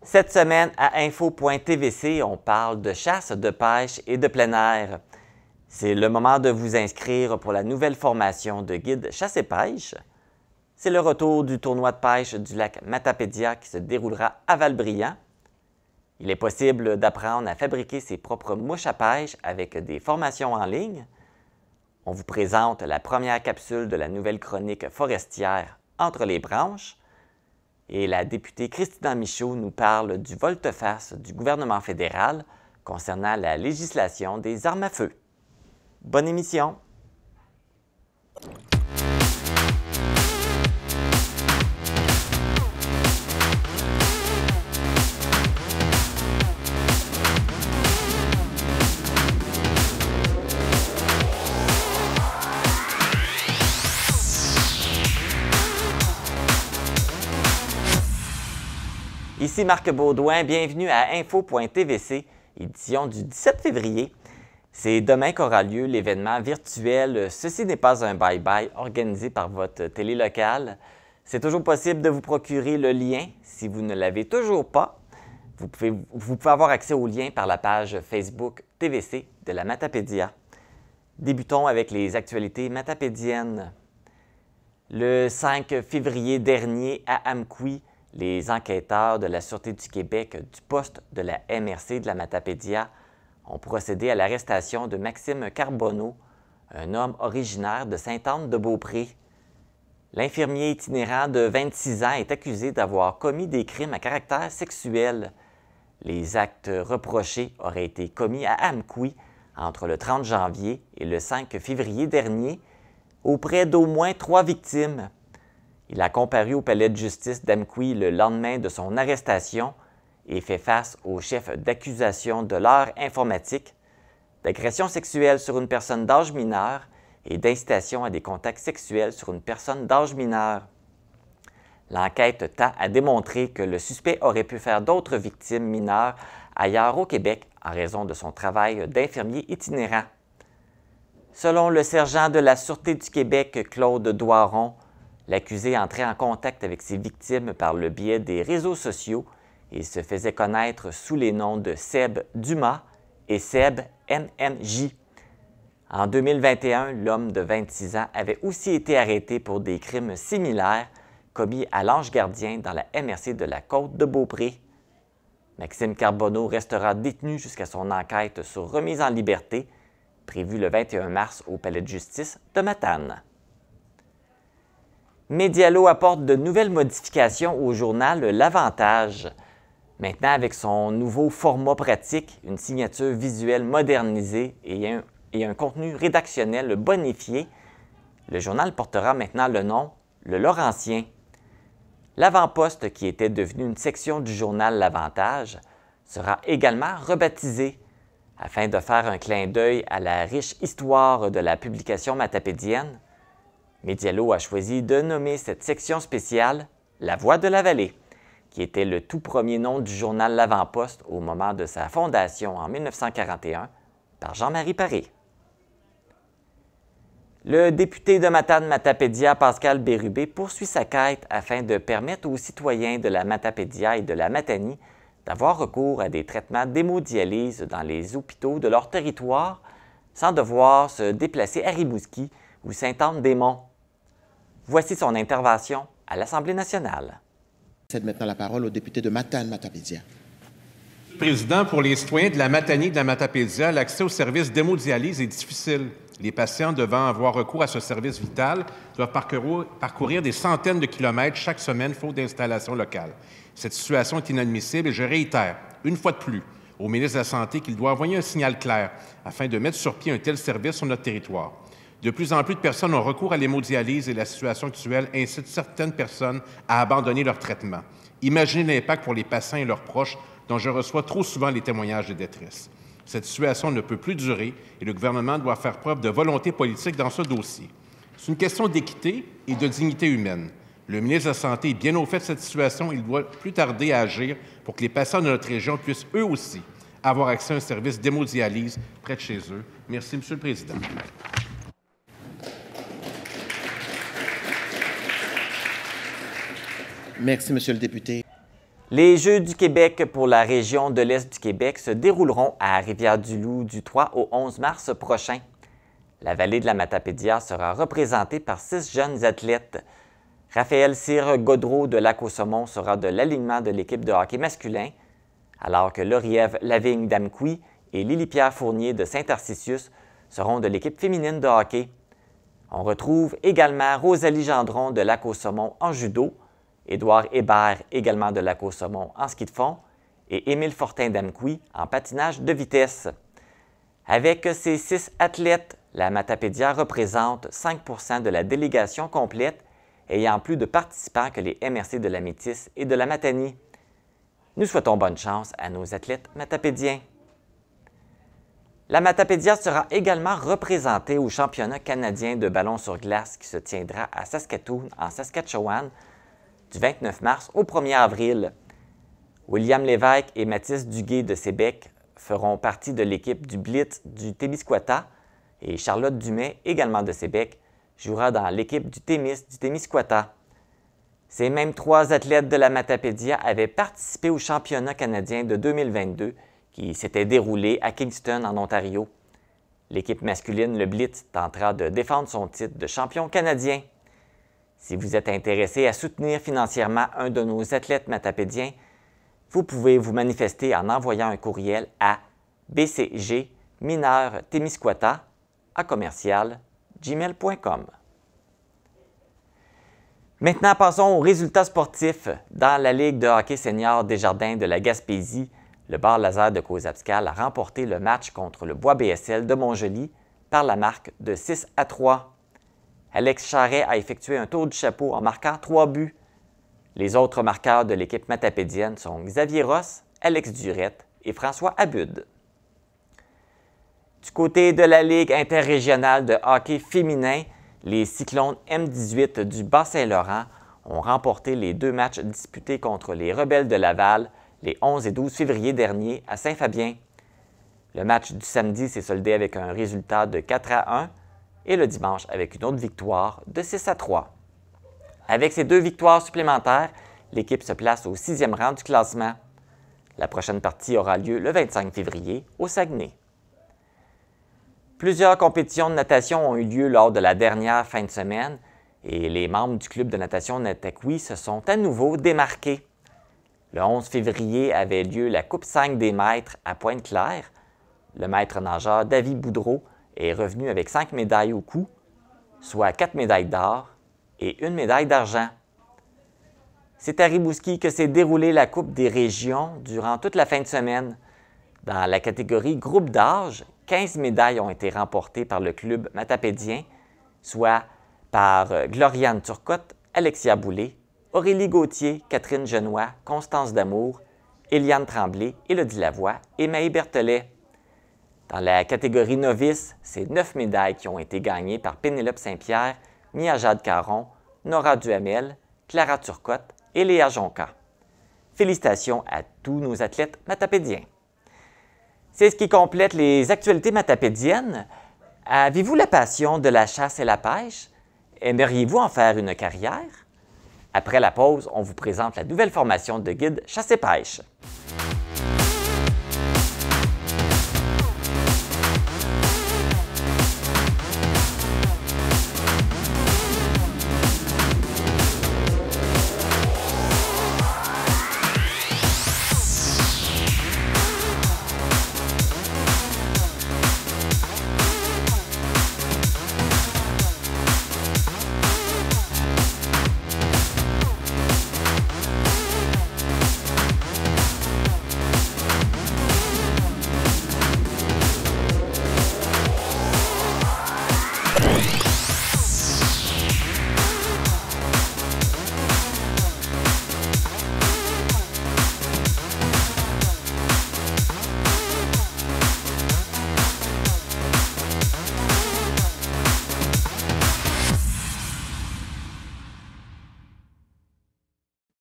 Cette semaine, à info.tvc, on parle de chasse, de pêche et de plein air. C'est le moment de vous inscrire pour la nouvelle formation de guide chasse et pêche. C'est le retour du tournoi de pêche du lac Matapédia qui se déroulera à Val-Brillant. Il est possible d'apprendre à fabriquer ses propres mouches à pêche avec des formations en ligne. On vous présente la première capsule de la nouvelle chronique forestière Entre les branches. Et la députée Christina Michaud nous parle du volte-face du gouvernement fédéral concernant la législation des armes à feu. Bonne émission! Ici Marc Baudouin, bienvenue à info.tvc, édition du 17 février. C'est demain qu'aura lieu l'événement virtuel « Ceci n'est pas un bye-bye » organisé par votre télé locale. C'est toujours possible de vous procurer le lien si vous ne l'avez toujours pas. Vous pouvez avoir accès au lien par la page Facebook TVC de la Matapédia. Débutons avec les actualités matapédiennes. Le 5 février dernier à Amqui, les enquêteurs de la Sûreté du Québec du poste de la MRC de la Matapédia ont procédé à l'arrestation de Maxime Carbonneau, un homme originaire de Sainte-Anne-de-Beaupré. L'infirmier itinérant de 26 ans est accusé d'avoir commis des crimes à caractère sexuel. Les actes reprochés auraient été commis à Amqui entre le 30 janvier et le 5 février dernier, auprès d'au moins 3 victimes. Il a comparu au palais de justice d'Amqui le lendemain de son arrestation et fait face au chef d'accusation de l'heure informatique, d'agression sexuelle sur une personne d'âge mineur et d'incitation à des contacts sexuels sur une personne d'âge mineur. L'enquête tend à démontrer que le suspect aurait pu faire d'autres victimes mineures ailleurs au Québec en raison de son travail d'infirmier itinérant. Selon le sergent de la Sûreté du Québec, Claude Doiron, l'accusé entrait en contact avec ses victimes par le biais des réseaux sociaux et se faisait connaître sous les noms de Seb Dumas et Seb MMJ. En 2021, l'homme de 26 ans avait aussi été arrêté pour des crimes similaires commis à l'Ange Gardien dans la MRC de la Côte-de-Beaupré. Maxime Carbonneau restera détenu jusqu'à son enquête sur remise en liberté, prévue le 21 mars au Palais de justice de Matane. Medialo apporte de nouvelles modifications au journal L'Avantage. Maintenant, avec son nouveau format pratique, une signature visuelle modernisée et un contenu rédactionnel bonifié, le journal portera maintenant le nom Le Laurentien. L'avant-poste, qui était devenu une section du journal L'Avantage, sera également rebaptisé afin de faire un clin d'œil à la riche histoire de la publication matapédienne. Medialo a choisi de nommer cette section spéciale « La Voix de la Vallée », qui était le tout premier nom du journal L'Avant-Poste au moment de sa fondation en 1941 par Jean-Marie Paré. Le député de Matane-Matapédia, Pascal Bérubé, poursuit sa quête afin de permettre aux citoyens de la Matapédia et de la Matanie d'avoir recours à des traitements d'hémodialyse dans les hôpitaux de leur territoire sans devoir se déplacer à Rimouski ou Sainte-Anne-des-Monts. Voici son intervention à l'Assemblée nationale. Je cède maintenant la parole au député de Matane-Matapédia. Président, pour les citoyens de la Matanie et de la Matapédia, l'accès au service d'hémodialyse est difficile. Les patients devant avoir recours à ce service vital doivent parcourir des centaines de kilomètres chaque semaine faute d'installation locale. Cette situation est inadmissible et je réitère, une fois de plus, au ministre de la Santé qu'il doit envoyer un signal clair afin de mettre sur pied un tel service sur notre territoire. De plus en plus de personnes ont recours à l'hémodialyse et la situation actuelle incite certaines personnes à abandonner leur traitement. Imaginez l'impact pour les patients et leurs proches dont je reçois trop souvent les témoignages de détresse. Cette situation ne peut plus durer et le gouvernement doit faire preuve de volonté politique dans ce dossier. C'est une question d'équité et de dignité humaine. Le ministre de la Santé est bien au fait de cette situation. Il doit plus tarder à agir pour que les patients de notre région puissent eux aussi avoir accès à un service d'hémodialyse près de chez eux. Merci, Monsieur le Président. Merci, Monsieur le député. Les Jeux du Québec pour la région de l'Est du Québec se dérouleront à Rivière-du-Loup du 3 au 11 mars prochain. La vallée de la Matapédia sera représentée par 6 jeunes athlètes. Raphaël Cyr Gaudreau de Lac-au-Saumon sera de l'alignement de l'équipe de hockey masculin, alors que Lauriève Lavigne d'Amqui et Lily-Pierre Fournier de Saint-Tarcisius seront de l'équipe féminine de hockey. On retrouve également Rosalie Gendron de Lac-au-Saumon en judo, Édouard Hébert également de Lac-au-Saumon en ski de fond et Émile Fortin d'Amqui en patinage de vitesse. Avec ces 6 athlètes, la Matapédia représente 5 % de la délégation complète, ayant plus de participants que les MRC de la Métis et de la Matanie. Nous souhaitons bonne chance à nos athlètes matapédiens. La Matapédia sera également représentée au championnat canadien de ballon sur glace qui se tiendra à Saskatoon, en Saskatchewan, du 29 mars au 1er avril. William Lévesque et Mathis Duguay de Sébec feront partie de l'équipe du Blitz du Témiscouata et Charlotte Dumais, également de Sébec, jouera dans l'équipe du Témis du Témiscouata. Ces mêmes 3 athlètes de la Matapédia avaient participé au championnat canadien de 2022 qui s'était déroulé à Kingston, en Ontario. L'équipe masculine, le Blitz, tentera de défendre son titre de champion canadien. Si vous êtes intéressé à soutenir financièrement un de nos athlètes matapédiens, vous pouvez vous manifester en envoyant un courriel à bcgmineurtémiscouata@gmail.com. Maintenant, passons aux résultats sportifs. Dans la Ligue de hockey senior Desjardins de la Gaspésie, le Bar Laser de Cozaabscal a remporté le match contre le Bois BSL de Montjoly par la marque de 6-3. Alex Charret a effectué un tour du chapeau en marquant 3 buts. Les autres marqueurs de l'équipe matapédienne sont Xavier Ross, Alex Durette et François Abud. Du côté de la Ligue interrégionale de hockey féminin, les Cyclones M18 du Bas-Saint-Laurent ont remporté les 2 matchs disputés contre les Rebelles de Laval les 11 et 12 février dernier à Saint-Fabien. Le match du samedi s'est soldé avec un résultat de 4-1 et le dimanche avec une autre victoire de 6-3. Avec ces 2 victoires supplémentaires, l'équipe se place au 6e rang du classement. La prochaine partie aura lieu le 25 février au Saguenay. Plusieurs compétitions de natation ont eu lieu lors de la dernière fin de semaine et les membres du club de natation Nataqui se sont à nouveau démarqués. Le 11 février avait lieu la Coupe 5 des maîtres à Pointe-Claire. Le maître nageur David Boudreau est revenu avec 5 médailles au cou, soit 4 médailles d'or et 1 médaille d'argent. C'est à Rimouski que s'est déroulée la Coupe des régions durant toute la fin de semaine. Dans la catégorie groupe d'âge, 15 médailles ont été remportées par le club matapédien, soit par Gloriane Turcotte, Alexia Boulay, Aurélie Gauthier, Catherine Genois, Constance Damour, Éliane Tremblay, Élodie Lavoie et Maë Berthelet. Dans la catégorie novice, c'est 9 médailles qui ont été gagnées par Pénélope Saint-Pierre, Mia-Jade Caron, Nora Duhamel, Clara Turcotte et Léa Jonca. Félicitations à tous nos athlètes matapédiens. C'est ce qui complète les actualités matapédiennes. Avez-vous la passion de la chasse et la pêche? Aimeriez-vous en faire une carrière? Après la pause, on vous présente la nouvelle formation de guide chasse et pêche.